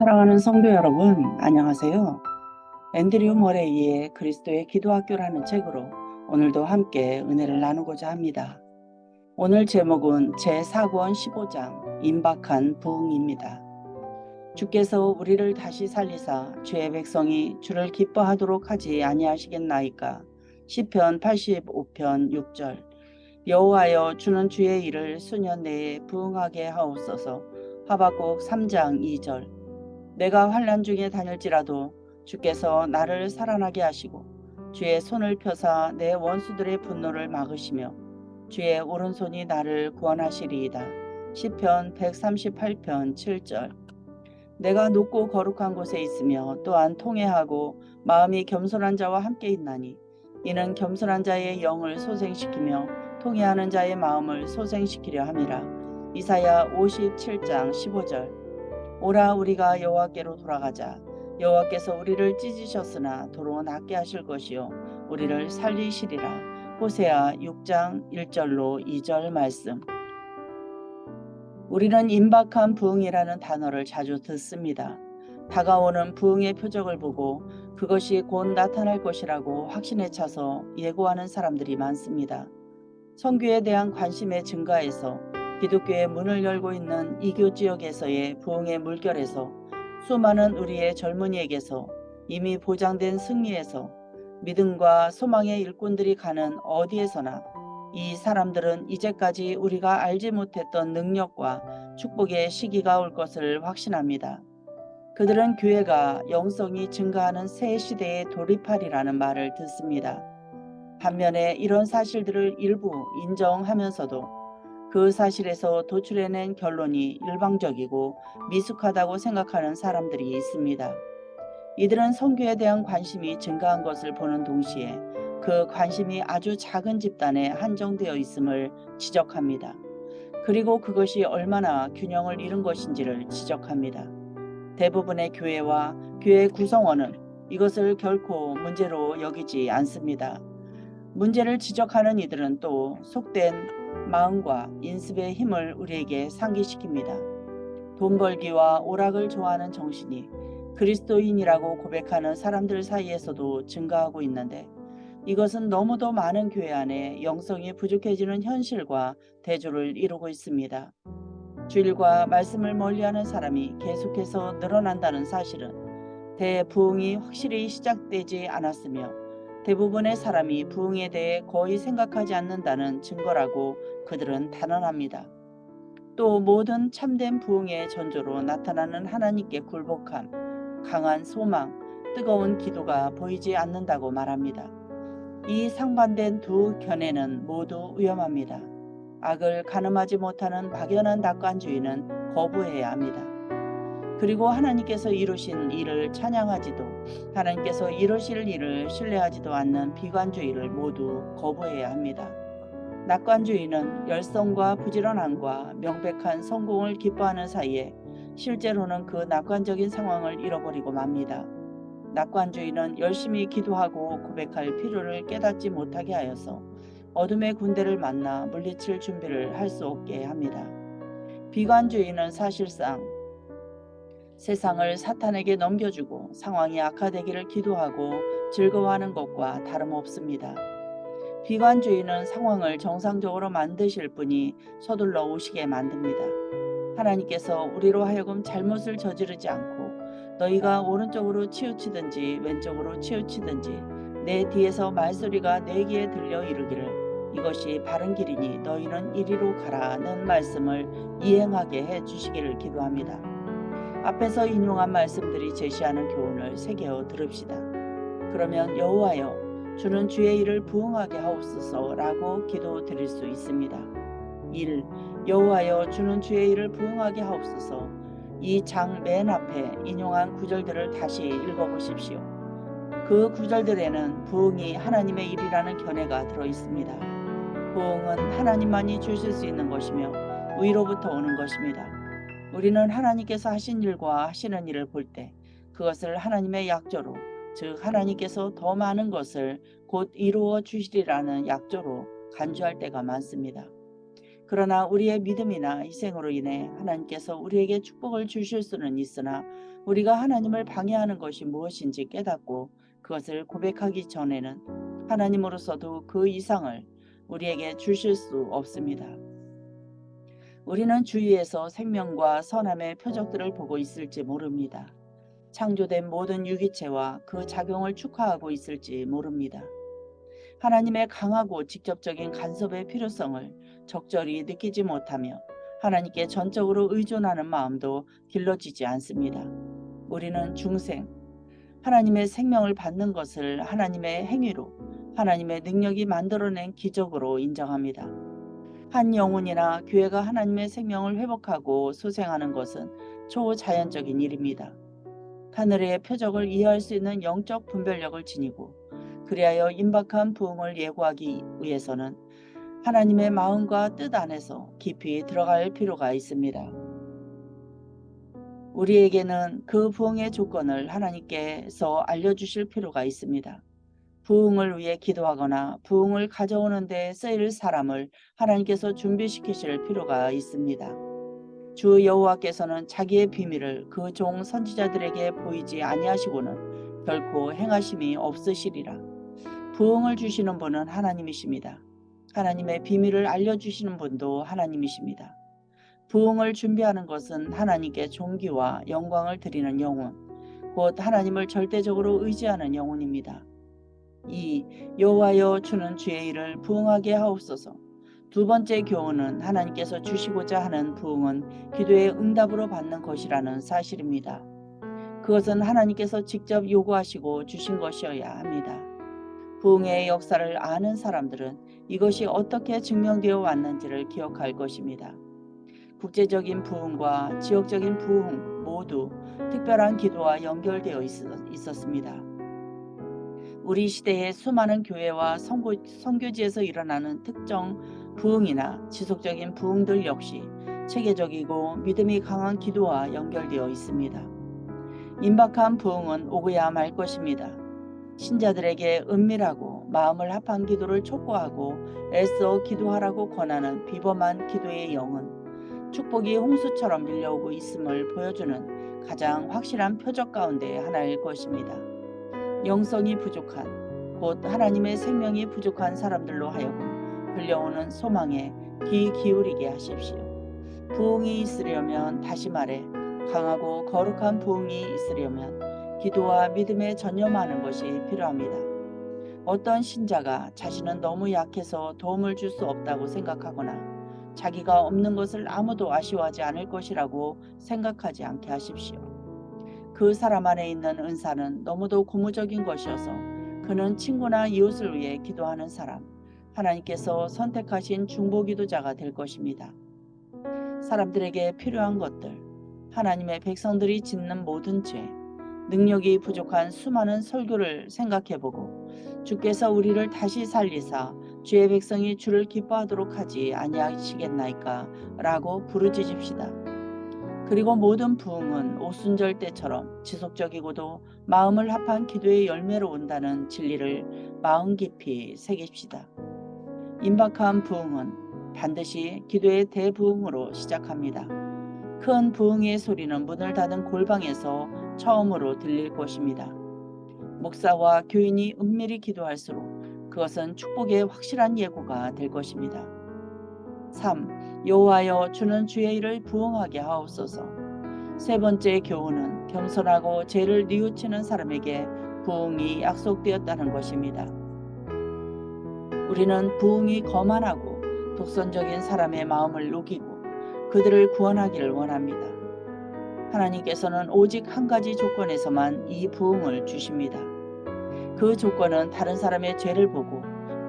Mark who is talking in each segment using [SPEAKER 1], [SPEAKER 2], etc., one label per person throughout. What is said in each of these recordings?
[SPEAKER 1] 사랑하는 성도 여러분, 안녕하세요. 앤드류 머레이의 그리스도의 기도학교라는 책으로 오늘도 함께 은혜를 나누고자 합니다. 오늘 제목은 제4권 15장 임박한 부흥입니다. 주께서 우리를 다시 살리사 주의 백성이 주를 기뻐하도록 하지 아니하시겠나이까. 시편 85편 6절. 여호와여, 주는 주의 일을 수년 내에 부흥하게 하옵소서. 하박국 3장 2절. 내가 환난 중에 다닐지라도 주께서 나를 살아나게 하시고 주의 손을 펴사 내 원수들의 분노를 막으시며 주의 오른손이 나를 구원하시리이다. 시편 138편 7절. 내가 높고 거룩한 곳에 있으며 또한 통회하고 마음이 겸손한 자와 함께 있나니 이는 겸손한 자의 영을 소생시키며 통회하는 자의 마음을 소생시키려 함이라. 이사야 57장 15절. 오라, 우리가 여호와께로 돌아가자. 여호와께서 우리를 찢으셨으나 도로 낫게 하실 것이요 우리를 살리시리라. 호세아 6장 1절로 2절 말씀. 우리는 임박한 부흥이라는 단어를 자주 듣습니다. 다가오는 부흥의 표적을 보고 그것이 곧 나타날 것이라고 확신에 차서 예고하는 사람들이 많습니다. 선교에 대한 관심의 증가에서 기독교의 문을 열고 있는 이교 지역에서의 부흥의 물결에서 수많은 우리의 젊은이에게서 이미 보장된 승리에서 믿음과 소망의 일꾼들이 가는 어디에서나 이 사람들은 이제까지 우리가 알지 못했던 능력과 축복의 시기가 올 것을 확신합니다. 그들은 교회가 영성이 증가하는 새 시대에 돌입하리라는 말을 듣습니다. 반면에 이런 사실들을 일부 인정하면서도 그 사실에서 도출해낸 결론이 일방적이고 미숙하다고 생각하는 사람들이 있습니다. 이들은 선교에 대한 관심이 증가한 것을 보는 동시에 그 관심이 아주 작은 집단에 한정되어 있음을 지적합니다. 그리고 그것이 얼마나 균형을 잃은 것인지를 지적합니다. 대부분의 교회와 교회 구성원은 이것을 결코 문제로 여기지 않습니다. 문제를 지적하는 이들은 또 속된 마음과 인습의 힘을 우리에게 상기시킵니다. 돈 벌기와 오락을 좋아하는 정신이 그리스도인이라고 고백하는 사람들 사이에서도 증가하고 있는데 이것은 너무도 많은 교회 안에 영성이 부족해지는 현실과 대조를 이루고 있습니다. 주일과 말씀을 멀리하는 사람이 계속해서 늘어난다는 사실은 대부흥이 확실히 시작되지 않았으며 대부분의 사람이 부흥에 대해 거의 생각하지 않는다는 증거라고 그들은 단언합니다. 또 모든 참된 부흥의 전조로 나타나는 하나님께 굴복함, 강한 소망, 뜨거운 기도가 보이지 않는다고 말합니다. 이 상반된 두 견해는 모두 위험합니다. 악을 가늠하지 못하는 막연한 낙관주의는 거부해야 합니다. 그리고 하나님께서 이루신 일을 찬양하지도 하나님께서 이루실 일을 신뢰하지도 않는 비관주의를 모두 거부해야 합니다. 낙관주의는 열성과 부지런함과 명백한 성공을 기뻐하는 사이에 실제로는 그 낙관적인 상황을 잃어버리고 맙니다. 낙관주의는 열심히 기도하고 고백할 필요를 깨닫지 못하게 하여서 어둠의 군대를 만나 물리칠 준비를 할 수 없게 합니다. 비관주의는 사실상 세상을 사탄에게 넘겨주고 상황이 악화되기를 기도하고 즐거워하는 것과 다름없습니다. 비관주의는 상황을 정상적으로 만드실 분이 서둘러 오시게 만듭니다. 하나님께서 우리로 하여금 잘못을 저지르지 않고 너희가 오른쪽으로 치우치든지 왼쪽으로 치우치든지 내 뒤에서 말소리가 내 귀에 들려 이르기를 이것이 바른 길이니 너희는 이리로 가라는 말씀을 이행하게 해주시기를 기도합니다. 앞에서 인용한 말씀들이 제시하는 교훈을 새겨 들읍시다. 그러면 여호와여, 주는 주의 일을 부응하게 하옵소서라고 기도 드릴 수 있습니다. 1. 여호와여, 주는 주의 일을 부응하게 하옵소서. 이 장 맨 앞에 인용한 구절들을 다시 읽어보십시오. 그 구절들에는 부응이 하나님의 일이라는 견해가 들어있습니다. 부응은 하나님만이 주실 수 있는 것이며 위로부터 오는 것입니다. 우리는 하나님께서 하신 일과 하시는 일을 볼 때 그것을 하나님의 약조로, 즉 하나님께서 더 많은 것을 곧 이루어 주시리라는 약조로 간주할 때가 많습니다. 그러나 우리의 믿음이나 희생으로 인해 하나님께서 우리에게 축복을 주실 수는 있으나 우리가 하나님을 방해하는 것이 무엇인지 깨닫고 그것을 고백하기 전에는 하나님으로서도 그 이상을 우리에게 주실 수 없습니다. 우리는 주위에서 생명과 선함의 표적들을 보고 있을지 모릅니다. 창조된 모든 유기체와 그 작용을 축하하고 있을지 모릅니다. 하나님의 강하고 직접적인 간섭의 필요성을 적절히 느끼지 못하며 하나님께 전적으로 의존하는 마음도 길러지지 않습니다. 우리는 중생, 하나님의 생명을 받는 것을 하나님의 행위로, 하나님의 능력이 만들어낸 기적으로 인정합니다. 한 영혼이나 교회가 하나님의 생명을 회복하고 소생하는 것은 초자연적인 일입니다. 하늘의 표적을 이해할 수 있는 영적 분별력을 지니고 그리하여 임박한 부흥을 예고하기 위해서는 하나님의 마음과 뜻 안에서 깊이 들어갈 필요가 있습니다. 우리에게는 그 부흥의 조건을 하나님께서 알려주실 필요가 있습니다. 부흥을 위해 기도하거나 부흥을 가져오는 데 쓰일 사람을 하나님께서 준비시키실 필요가 있습니다. 주 여호와께서는 자기의 비밀을 그 종 선지자들에게 보이지 아니하시고는 결코 행하심이 없으시리라. 부흥을 주시는 분은 하나님이십니다. 하나님의 비밀을 알려주시는 분도 하나님이십니다. 부흥을 준비하는 것은 하나님께 존귀와 영광을 드리는 영혼, 곧 하나님을 절대적으로 의지하는 영혼입니다. 이 여호와여 주는 주의 일을 부응하게 하옵소서. 두 번째 교훈은 하나님께서 주시고자 하는 부응은 기도의 응답으로 받는 것이라는 사실입니다. 그것은 하나님께서 직접 요구하시고 주신 것이어야 합니다. 부응의 역사를 아는 사람들은 이것이 어떻게 증명되어 왔는지를 기억할 것입니다. 국제적인 부흥과 지역적인 부흥 모두 특별한 기도와 연결되어 있었습니다. 우리 시대의 수많은 교회와 선교지에서 일어나는 특정 부흥이나 지속적인 부흥들 역시 체계적이고 믿음이 강한 기도와 연결되어 있습니다. 임박한 부흥은 오고야 말 것입니다. 신자들에게 은밀하고 마음을 합한 기도를 촉구하고 애써 기도하라고 권하는 비범한 기도의 영은 축복이 홍수처럼 밀려오고 있음을 보여주는 가장 확실한 표적 가운데 하나일 것입니다. 영성이 부족한, 곧 하나님의 생명이 부족한 사람들로 하여금 들려오는 소망에 귀 기울이게 하십시오. 부흥이 있으려면, 다시 말해 강하고 거룩한 부흥이 있으려면 기도와 믿음에 전념하는 것이 필요합니다. 어떤 신자가 자신은 너무 약해서 도움을 줄 수 없다고 생각하거나 자기가 없는 것을 아무도 아쉬워하지 않을 것이라고 생각하지 않게 하십시오. 그 사람 안에 있는 은사는 너무도 고무적인 것이어서 그는 친구나 이웃을 위해 기도하는 사람, 하나님께서 선택하신 중보기도자가 될 것입니다. 사람들에게 필요한 것들, 하나님의 백성들이 짓는 모든 죄, 능력이 부족한 수많은 설교를 생각해보고 주께서 우리를 다시 살리사 주의 백성이 주를 기뻐하도록 하지 아니하시겠나이까 라고 부르짖읍시다. 그리고 모든 부흥은 오순절 때처럼 지속적이고도 마음을 합한 기도의 열매로 온다는 진리를 마음 깊이 새깁시다. 임박한 부흥은 반드시 기도의 대부흥으로 시작합니다. 큰 부흥의 소리는 문을 닫은 골방에서 처음으로 들릴 것입니다. 목사와 교인이 은밀히 기도할수록 그것은 축복의 확실한 예고가 될 것입니다. 3. 여호와여 주는 주의 일을 부응하게 하옵소서. 세 번째 교훈은 겸손하고 죄를 뉘우치는 사람에게 부응이 약속되었다는 것입니다. 우리는 부응이 거만하고 독선적인 사람의 마음을 녹이고 그들을 구원하기를 원합니다. 하나님께서는 오직 한 가지 조건에서만 이 부응을 주십니다. 그 조건은 다른 사람의 죄를 보고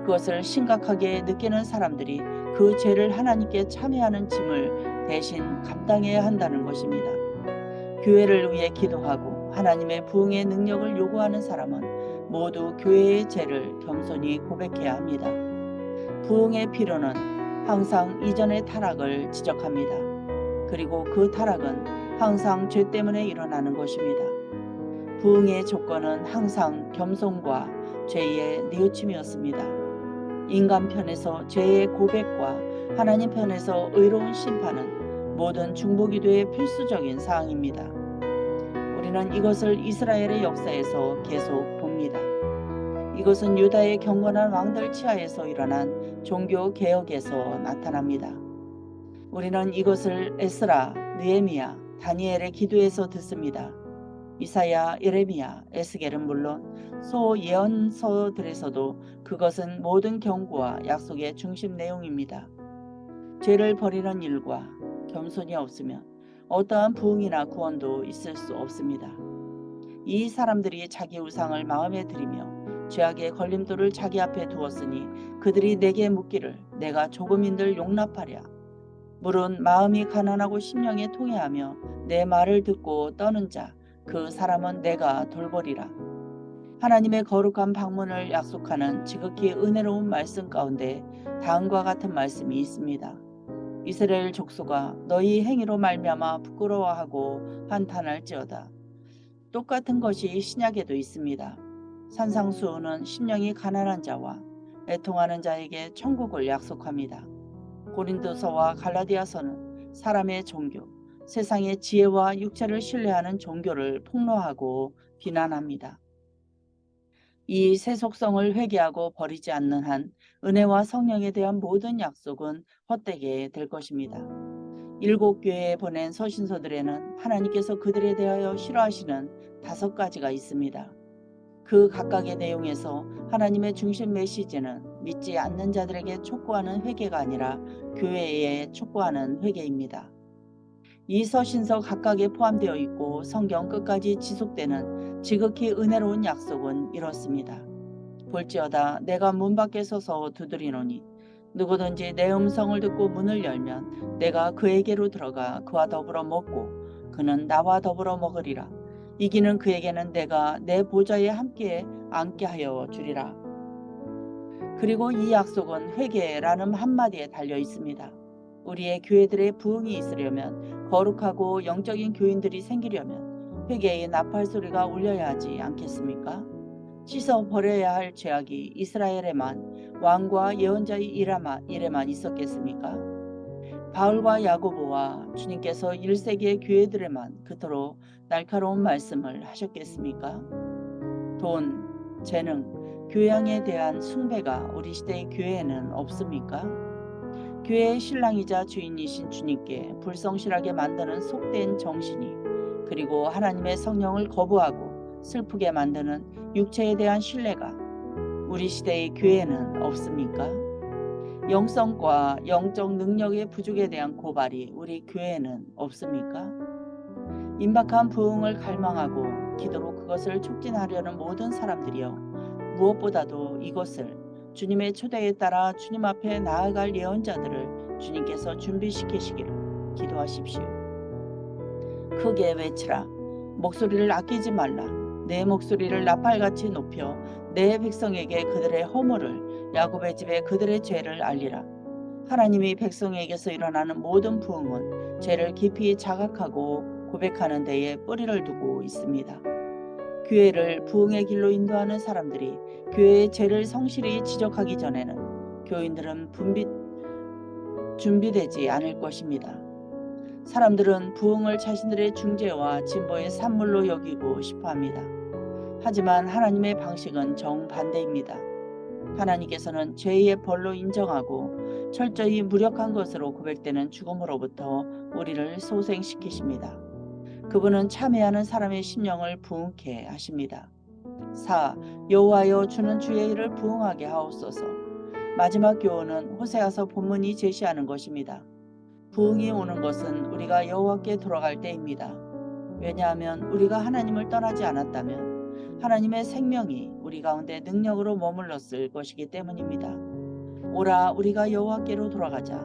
[SPEAKER 1] 그것을 심각하게 느끼는 사람들이 그 죄를 하나님께 참회하는 짐을 대신 감당해야 한다는 것입니다. 교회를 위해 기도하고 하나님의 부응의 능력을 요구하는 사람은 모두 교회의 죄를 겸손히 고백해야 합니다. 부응의 필요는 항상 이전의 타락을 지적합니다. 그리고 그 타락은 항상 죄 때문에 일어나는 것입니다. 부응의 조건은 항상 겸손과 죄의 뉘우침이었습니다. 인간 편에서 죄의 고백과 하나님 편에서 의로운 심판은 모든 중보기도의 필수적인 사항입니다. 우리는 이것을 이스라엘의 역사에서 계속 봅니다. 이것은 유다의 경건한 왕들 치하에서 일어난 종교 개혁에서 나타납니다. 우리는 이것을 에스라, 느헤미야, 다니엘의 기도에서 듣습니다. 이사야, 예레미야, 에스겔은 물론 소예언서들에서도 그것은 모든 경고와 약속의 중심 내용입니다. 죄를 버리는 일과 겸손이 없으면 어떠한 부흥이나 구원도 있을 수 없습니다. 이 사람들이 자기 우상을 마음에 들이며 죄악의 걸림돌을 자기 앞에 두었으니 그들이 내게 묻기를 내가 조금인들 용납하랴. 물은 마음이 가난하고 심령이 통해하며 내 말을 듣고 떠는 자 그 사람은 내가 돌보리라. 하나님의 거룩한 방문을 약속하는 지극히 은혜로운 말씀 가운데 다음과 같은 말씀이 있습니다. 이스라엘 족속아 너희 행위로 말미암아 부끄러워하고 한탄할지어다. 똑같은 것이 신약에도 있습니다. 산상수훈은 심령이 가난한 자와 애통하는 자에게 천국을 약속합니다. 고린도서와 갈라디아서는 사람의 종교, 세상의 지혜와 육체를 신뢰하는 종교를 폭로하고 비난합니다. 이 세속성을 회개하고 버리지 않는 한 은혜와 성령에 대한 모든 약속은 헛되게 될 것입니다. 7교회에 보낸 서신서들에는 하나님께서 그들에 대하여 싫어하시는 5가지가 있습니다. 그 각각의 내용에서 하나님의 중심 메시지는 믿지 않는 자들에게 촉구하는 회개가 아니라 교회에 촉구하는 회개입니다. 이 서신서 각각에 포함되어 있고 성경 끝까지 지속되는 지극히 은혜로운 약속은 이렇습니다. 볼지어다 내가 문 밖에 서서 두드리노니 누구든지 내 음성을 듣고 문을 열면 내가 그에게로 들어가 그와 더불어 먹고 그는 나와 더불어 먹으리라. 이기는 그에게는 내가 내 보좌에 함께 앉게 하여 주리라. 그리고 이 약속은 회개라는 한마디에 달려 있습니다. 우리의 교회들의 부흥이 있으려면 거룩하고 영적인 교인들이 생기려면 회개의 나팔 소리가 울려야 하지 않겠습니까? 씻어 버려야 할 죄악이 이스라엘에만 왕과 예언자의 일에만 있었겠습니까? 바울과 야고보와 주님께서 1세기의 교회들에만 그토록 날카로운 말씀을 하셨겠습니까? 돈, 재능, 교양에 대한 숭배가 우리 시대의 교회에는 없습니까? 교회의 신랑이자 주인이신 주님께 불성실하게 만드는 속된 정신이 그리고 하나님의 성령을 거부하고 슬프게 만드는 육체에 대한 신뢰가 우리 시대의 교회에는 없습니까? 영성과 영적 능력의 부족에 대한 고발이 우리 교회에는 없습니까? 임박한 부흥을 갈망하고 기도로 그것을 촉진하려는 모든 사람들이여 무엇보다도 이것을 주님의 초대에 따라 주님 앞에 나아갈 예언자들을 주님께서 준비시키시기를 기도하십시오. 크게 외치라. 목소리를 아끼지 말라. 내 목소리를 나팔같이 높여 내 백성에게 그들의 허물을 야곱의 집에 그들의 죄를 알리라. 하나님이 백성에게서 일어나는 모든 부흥은 죄를 깊이 자각하고 고백하는 데에 뿌리를 두고 있습니다. 교회를 부흥의 길로 인도하는 사람들이 교회의 죄를 성실히 지적하기 전에는 교인들은 준비되지 않을 것입니다. 사람들은 부흥을 자신들의 중재와 진보의 산물로 여기고 싶어합니다. 하지만 하나님의 방식은 정반대입니다. 하나님께서는 죄의 벌로 인정하고 철저히 무력한 것으로 고백되는 죽음으로부터 우리를 소생시키십니다. 그분은 참회하는 사람의 심령을 부흥케 하십니다. 4. 여호와여 주는 주의 일을 부흥하게 하옵소서. 마지막 교훈은 호세아서 본문이 제시하는 것입니다. 부흥이 오는 것은 우리가 여호와께 돌아갈 때입니다. 왜냐하면 우리가 하나님을 떠나지 않았다면 하나님의 생명이 우리 가운데 능력으로 머물렀을 것이기 때문입니다. 오라 우리가 여호와께로 돌아가자.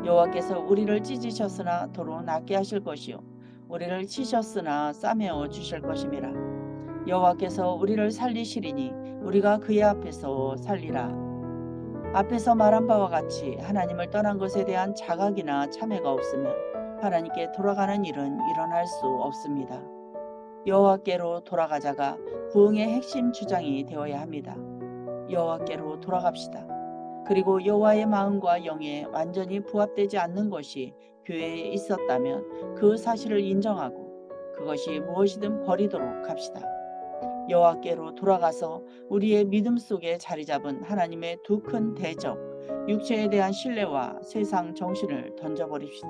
[SPEAKER 1] 여호와께서 우리를 찢으셨으나 도로 낫게 하실 것이요 우리를 치셨으나 싸매어 주실 것임이라. 여호와께서 우리를 살리시리니 우리가 그의 앞에서 살리라. 앞에서 말한 바와 같이 하나님을 떠난 것에 대한 자각이나 참회가 없으면 하나님께 돌아가는 일은 일어날 수 없습니다. 여호와께로 돌아가자가 부흥의 핵심 주장이 되어야 합니다. 여호와께로 돌아갑시다. 그리고 여호와의 마음과 영에 완전히 부합되지 않는 것이 교회에 있었다면 그 사실을 인정하고 그것이 무엇이든 버리도록 합시다. 여호와께로 돌아가서 우리의 믿음 속에 자리 잡은 하나님의 두 큰 대적, 육체에 대한 신뢰와 세상 정신을 던져버립시다.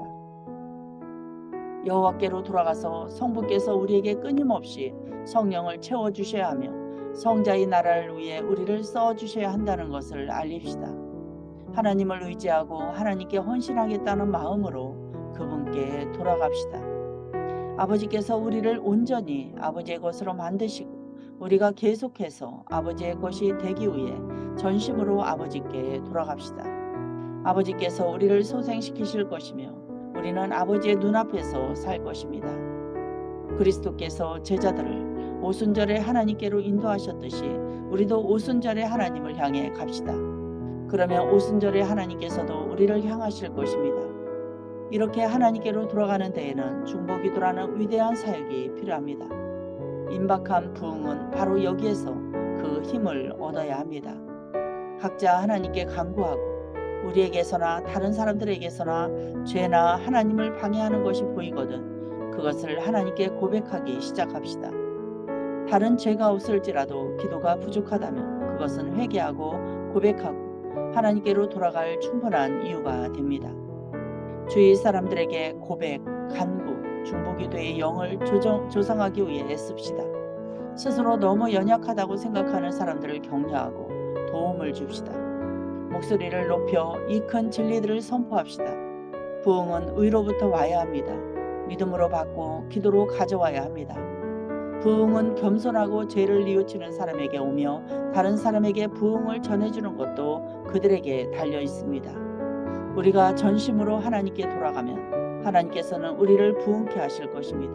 [SPEAKER 1] 여호와께로 돌아가서 성부께서 우리에게 끊임없이 성령을 채워주셔야 하며 성자의 나라를 위해 우리를 써주셔야 한다는 것을 알립시다. 하나님을 의지하고 하나님께 헌신하겠다는 마음으로 그분께 돌아갑시다. 아버지께서 우리를 온전히 아버지의 것으로 만드시고 우리가 계속해서 아버지의 것이 되기 위해 전심으로 아버지께 돌아갑시다. 아버지께서 우리를 소생시키실 것이며 우리는 아버지의 눈앞에서 살 것입니다. 그리스도께서 제자들을 오순절에 하나님께로 인도하셨듯이 우리도 오순절에 하나님을 향해 갑시다. 그러면 오순절에 하나님께서도 우리를 향하실 것입니다. 이렇게 하나님께로 돌아가는 데에는 중보기도라는 위대한 사역이 필요합니다. 임박한 부흥은 바로 여기에서 그 힘을 얻어야 합니다. 각자 하나님께 간구하고 우리에게서나 다른 사람들에게서나 죄나 하나님을 방해하는 것이 보이거든 그것을 하나님께 고백하기 시작합시다. 다른 죄가 없을지라도 기도가 부족하다면 그것은 회개하고 고백하고 하나님께로 돌아갈 충분한 이유가 됩니다. 주위 사람들에게 고백, 간구, 중보기도의 영을 조성하기 위해 애씁시다. 스스로 너무 연약하다고 생각하는 사람들을 격려하고 도움을 줍시다. 목소리를 높여 이 큰 진리들을 선포합시다. 부흥은 의로부터 와야 합니다. 믿음으로 받고 기도로 가져와야 합니다. 부흥은 겸손하고 죄를 뉘우치는 사람에게 오며 다른 사람에게 부흥을 전해주는 것도 그들에게 달려 있습니다. 우리가 전심으로 하나님께 돌아가면 하나님께서는 우리를 부흥케 하실 것입니다.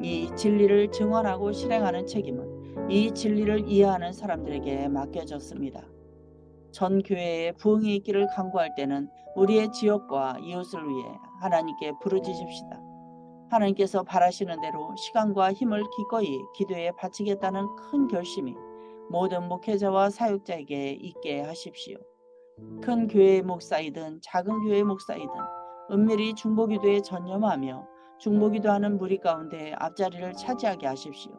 [SPEAKER 1] 이 진리를 증언하고 실행하는 책임은 이 진리를 이해하는 사람들에게 맡겨졌습니다. 전 교회에 부흥이 있기를 간구할 때는 우리의 지역과 이웃을 위해 하나님께 부르짖읍시다. 하나님께서 바라시는 대로 시간과 힘을 기꺼이 기도에 바치겠다는 큰 결심이 모든 목회자와 사역자에게 있게 하십시오. 큰 교회의 목사이든 작은 교회의 목사이든 은밀히 중보기도에 전념하며 중보기도하는 무리 가운데 앞자리를 차지하게 하십시오.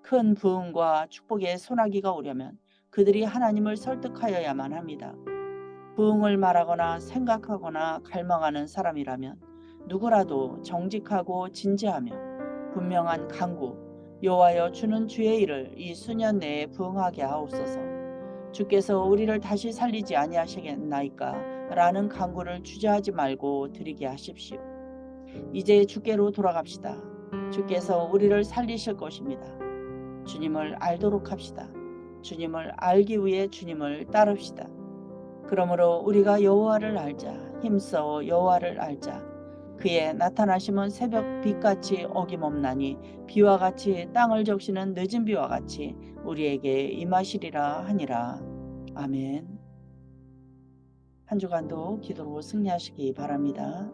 [SPEAKER 1] 큰 부흥과 축복의 소나기가 오려면 그들이 하나님을 설득하여야만 합니다. 부흥을 말하거나 생각하거나 갈망하는 사람이라면 누구라도 정직하고 진지하며 분명한 간구, 여호와여 주는 주의 일을 이 수년 내에 부응하게 하옵소서. 주께서 우리를 다시 살리지 아니하시겠나이까 라는 간구를 주저하지 말고 드리게 하십시오. 이제 주께로 돌아갑시다. 주께서 우리를 살리실 것입니다. 주님을 알도록 합시다. 주님을 알기 위해 주님을 따릅시다. 그러므로 우리가 여호와를 알자. 힘써 여호와를 알자. 그의 나타나심은 새벽 빛같이 어김없나니 비와 같이 땅을 적시는 늦은 비와 같이 우리에게 임하시리라 하니라. 아멘. 한 주간도 기도로 승리하시기 바랍니다.